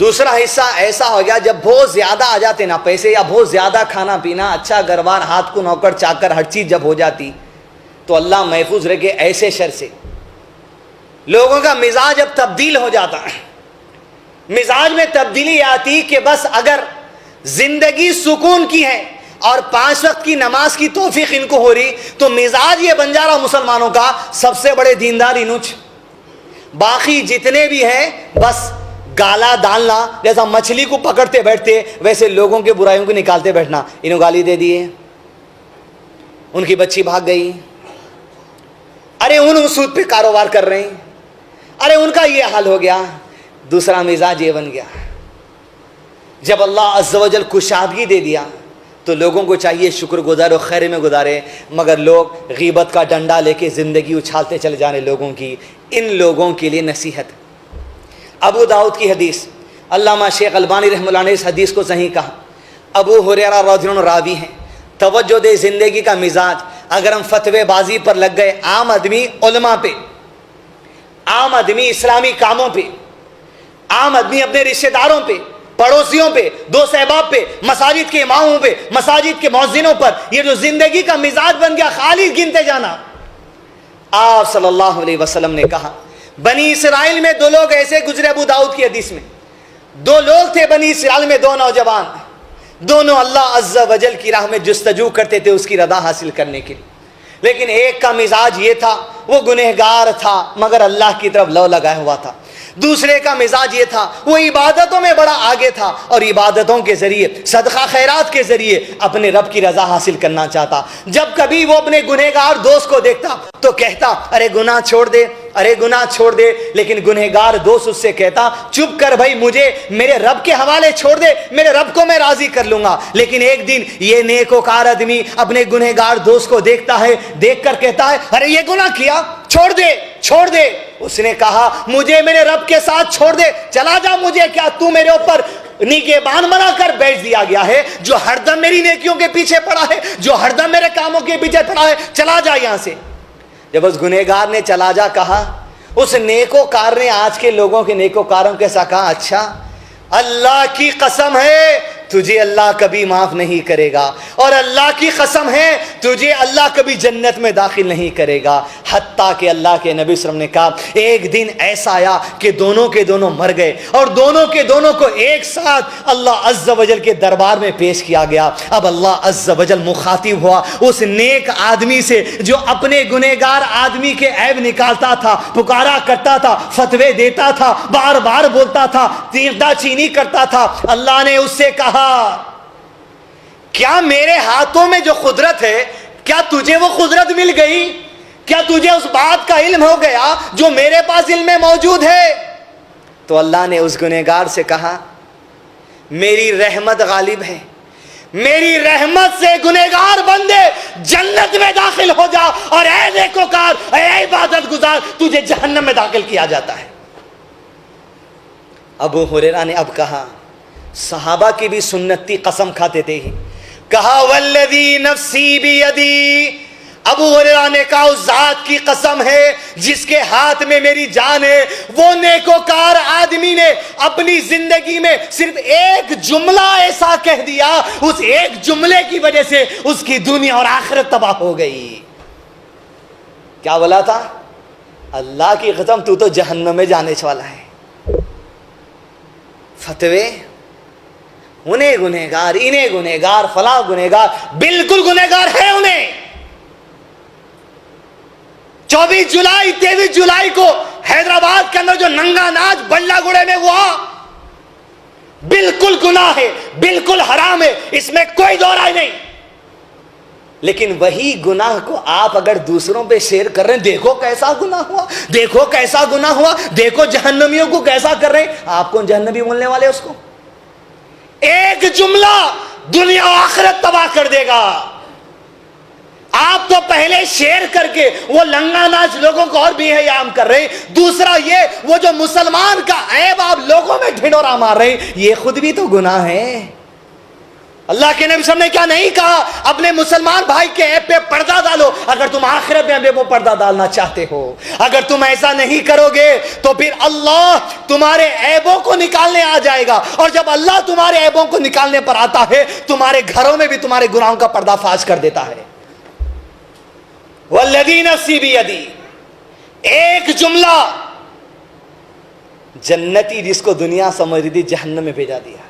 دوسرا حصہ ایسا ہو گیا جب بہت زیادہ آ جاتے نا پیسے، یا بہت زیادہ کھانا پینا، اچھا گھر بار، ہاتھ کو نوکر چاکر، ہر چیز جب ہو جاتی تو اللہ محفوظ رکھے ایسے شر سے لوگوں کا مزاج اب تبدیل ہو جاتا ہے. مزاج میں تبدیلی آتی کہ بس اگر زندگی سکون کی ہے اور 5 وقت کی نماز کی توفیق ان کو ہو رہی تو مزاج یہ بن جا رہا مسلمانوں کا سب سے بڑے دیندار انوچ، باقی جتنے بھی ہیں بس گالا ڈالنا، جیسا مچھلی کو پکڑتے بیٹھتے ویسے لوگوں کے برائیوں کو نکالتے بیٹھنا. انہوں گالی دے دیے، ان کی بچی بھاگ گئی، ارے ان سود پہ کاروبار کر رہے ہیں، ارے ان کا یہ حال ہو گیا. دوسرا مزاج یہ بن گیا. جب اللہ عز و جل کشادگی دے دیا تو لوگوں کو چاہیے شکر گزار و خیر میں گزارے، مگر لوگ غیبت کا ڈنڈا لے کے زندگی اچھالتے چلے جانے لوگوں کی. ان لوگوں کے لیے نصیحت. ابو داؤد کی حدیث، علامہ شیخ البانی رحمہ اللہ نے اس حدیث کو صحیح کہا. ابو ہریرہ رضی اللہ عنہ راوی ہیں. توجہ دے زندگی کا مزاج. اگر ہم فتوے بازی پر لگ گئے، عام آدمی علماء پہ، عام آدمی اسلامی کاموں پہ، عام آدمی اپنے رشتہ داروں پہ، پڑوسیوں پہ، دوست احباب پہ، مساجد کے اماموں پہ، مساجد کے مؤذنوں پر، یہ جو زندگی کا مزاج بن گیا خالی گنتے جانا. آپ صلی اللہ علیہ وسلم نے کہا بنی اسرائیل میں 2 لوگ ایسے گزرے. ابو داؤد کی حدیث میں 2 لوگ تھے بنی اسرائیل میں، 2 نوجوان، دونوں اللہ عز و جل کی راہ میں جستجو کرتے تھے اس کی رضا حاصل کرنے کے لیے. لیکن ایک کا مزاج یہ تھا، وہ گنہگار تھا مگر اللہ کی طرف لو لگایا ہوا تھا. دوسرے کا مزاج یہ تھا، وہ عبادتوں میں بڑا آگے تھا اور عبادتوں کے ذریعے، صدقہ خیرات کے ذریعے اپنے رب کی رضا حاصل کرنا چاہتا. جب کبھی وہ اپنے گنہگار دوست کو دیکھتا تو کہتا ارے گناہ چھوڑ دے، ارے گناہ چھوڑ دے. لیکن گنہگار دوست اس سے کہتا چپ کر بھائی، مجھے میرے رب کے حوالے چھوڑ دے، میرے رب کو میں راضی کر لوں گا. لیکن ایک دن یہ نیکوکار آدمی اپنے گنہگار دوست کو دیکھتا ہے، دیکھ کر کہتا ہے ارے یہ گناہ کیا، چھوڑ دے چھوڑ دے. اس نے کہا مجھے میرے رب کے ساتھ چھوڑ دے، چلا جا، مجھے کیا، تو میرے اوپر نگہبان بنا کر بیچ دیا گیا ہے جو ہر دم میری نیکیوں کے پیچھے پڑا ہے، جو ہر دم میرے کاموں کے پیچھے پڑا ہے، چلا جا یہاں سے. جب اس گنہگار نے چلا جا کہا، اس نیکوکار نے آج کے لوگوں کے نیکوکاروں کے ساتھ کہا اچھا اللہ کی قسم ہے تجھے اللہ کبھی معاف نہیں کرے گا، اور اللہ کی قسم ہے تجھے اللہ کبھی جنت میں داخل نہیں کرے گا. حتیٰ کہ اللہ کے نبی صلی اللہ علیہ وسلم نے کہا ایک دن ایسا آیا کہ دونوں کے دونوں مر گئے اور دونوں کے دونوں کو ایک ساتھ اللہ عز و جل کے دربار میں پیش کیا گیا. اب اللہ عز و جل مخاطب ہوا اس نیک آدمی سے جو اپنے گنہگار آدمی کے عیب نکالتا تھا، پکارا کرتا تھا، فتوے دیتا تھا، بار بار بولتا تھا، تیردہ چینی کرتا تھا. اللہ نے اس سے کہا کیا میرے ہاتھوں میں جو قدرت ہے، کیا تجھے وہ قدرت مل گئی؟ کیا تجھے اس بات کا علم ہو گیا جو میرے پاس علم میں موجود ہے؟ تو اللہ نے اس گنہگار سے کہا میری رحمت غالب ہے، میری رحمت سے گنہگار بندے جنت میں داخل ہو جا، اور اے نیکوکار، اے عبادت گزار، تجھے جہنم میں داخل کیا جاتا ہے. ابو ہریرہ نے اب کہا، صحابہ کی بھی سنت تھی، قسم کھاتے تھے ہی، کہا والذی نفسی بیدی، ابو ہریرہ نے کہا اس ذات کی قسم ہے جس کے ہاتھ میں میری جان ہے، وہ نیکوکار آدمی نے اپنی زندگی میں صرف ایک جملہ ایسا کہہ دیا، اس ایک جملے کی وجہ سے اس کی دنیا اور آخرت تباہ ہو گئی. کیا بولا تھا؟ اللہ کی قسم تو جہنم میں جانے والا ہے. فتوے انہیں گنہگار، انہیں گنہگار، فلاں گنہگار، بالکل گنہگار ہے انہیں. 24 جولائی 23 جولائی کو حیدرآباد کے اندر جو ننگا ناچ بلہ گڑے میں ہوا، بالکل گناہ ہے، بالکل حرام ہے، اس میں کوئی دو رائے نہیں. لیکن وہی گناہ کو آپ اگر دوسروں پہ شیئر کر رہے ہیں، دیکھو کیسا گناہ ہوا، دیکھو کیسا گناہ ہوا، دیکھو جہنمیوں کو کیسا کر رہے ہیں، آپ کون جہنمی بولنے والے اس کو؟ ایک جملہ دنیا و آخرت تباہ کر دے گا. آپ تو پہلے شیئر کر کے وہ لنگا ناچ لوگوں کو اور بھی حیام کر رہے ہیں، دوسرا یہ وہ جو مسلمان کا عیب آپ لوگوں میں ڈھنڈورا مار رہے ہیں، یہ خود بھی تو گناہ ہے. اللہ کے نبی صلی اللہ علیہ وسلم نے کیا نہیں کہا؟ اپنے مسلمان بھائی کے عیب پہ پردہ ڈالو اگر تم آخرت میں بے وہ پردہ ڈالنا چاہتے ہو. اگر تم ایسا نہیں کرو گے تو پھر اللہ تمہارے عیبوں کو نکالنے آ جائے گا, اور جب اللہ تمہارے عیبوں کو نکالنے پر آتا ہے تمہارے گھروں میں بھی تمہارے گناہوں کا پردہ فاش کر دیتا ہے. والذی نفسی بیدی, ایک جملہ جنتی جس کو دنیا سمجھ رہی تھی جہنم میں بھیجا دیا.